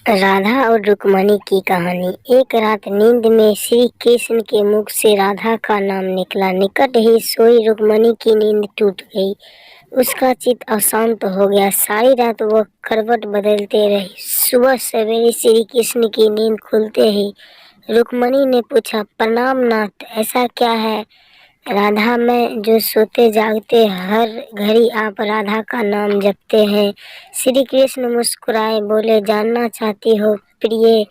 राधा और रुक्मणी की कहानी। एक रात नींद में श्री कृष्ण के मुख से राधा का नाम निकला। निकट ही सोई रुक्मणी की नींद टूट गई। उसका चित्त अशांत हो गया। सारी रात वह करवट बदलते रही। सुबह सवेरे श्री कृष्ण की नींद खुलते ही रुक्मणी ने पूछा, प्रणाम नाथ, ऐसा क्या है? राधा, मैं जो सोते जागते हर घड़ी आप राधा का नाम जपते हैं। श्री कृष्ण मुस्कुराए, बोले, जानना चाहती हो प्रिय?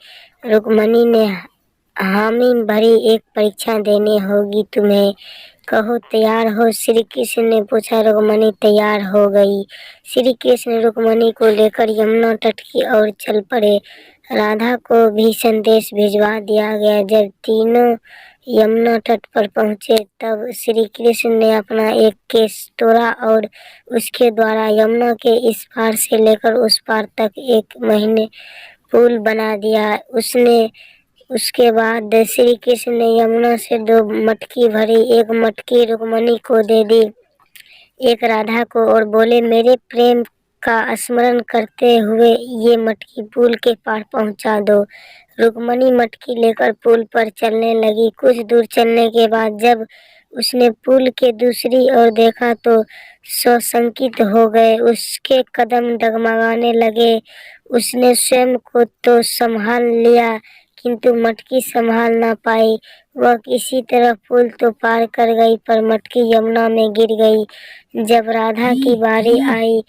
रुक्मणी ने हामी भरी, एक परीक्षा देनी होगी तुम्हें, कहो तैयार हो? श्री कृष्ण ने पूछा। रुक्मणी तैयार हो गई। श्री कृष्ण रुक्मणी को लेकर यमुना तट की ओर चल पड़े। राधा को भी संदेश भिजवा दिया गया। जब तीनों यमुना तट पर पहुंचे तब श्री कृष्ण ने अपना एक केस तोड़ा और उसके द्वारा यमुना के इस पार से लेकर उस पार तक एक महीने पुल बना दिया। उसके बाद श्री कृष्ण ने यमुना से 2 मटकी भरी, एक मटकी रुक्मणी को दे दी, एक राधा को, और बोले, मेरे प्रेम का स्मरण करते हुए ये मटकी पुल के पार पहुंचा दो। रुक्मणी मटकी लेकर पुल पर चलने लगी। कुछ दूर चलने के बाद जब उसने पुल के दूसरी ओर देखा तो सशंकित हो गए। उसके कदम डगमगाने लगे। उसने स्वयं को तो संभाल लिया किंतु मटकी संभाल ना पाई। वह किसी तरह पुल तो पार कर गई पर मटकी यमुना में गिर गई। जब राधा की बारी आई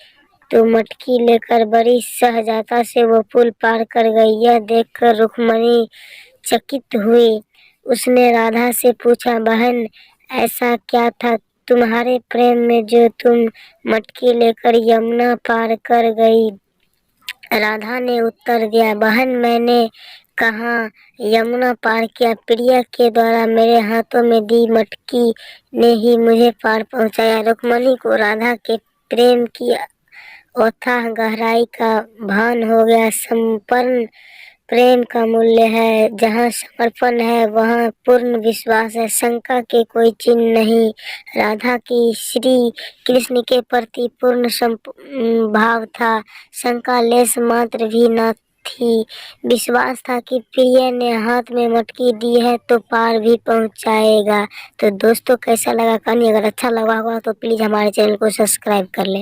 तो मटकी लेकर बड़ी सहजता से वो पुल पार कर गई। यह देखकर रुक्मणी चकित हुई। उसने राधा से पूछा, बहन, ऐसा क्या था तुम्हारे प्रेम में जो तुम मटकी लेकर यमुना पार कर गई? राधा ने उत्तर दिया, बहन, मैंने कहाँ यमुना पार किया, प्रिय के द्वारा मेरे हाथों में दी मटकी ने ही मुझे पार पहुंचाया। रुक्मणी को राधा के प्रेम की अथाह गहराई का भान हो गया। समर्पण प्रेम का मूल्य है। जहाँ समर्पण है वहाँ पूर्ण विश्वास है, शंका के कोई चिन्ह नहीं। राधा की श्री कृष्ण के प्रति पूर्ण भाव था, शंका लेश मात्र भी न थी। विश्वास था कि प्रिय ने हाथ में मटकी दी है तो पार भी पहुंचाएगा। तो दोस्तों, कैसा लगा कहानी? अगर अच्छा लगा होगा तो प्लीज़ हमारे चैनल को सब्सक्राइब कर लें।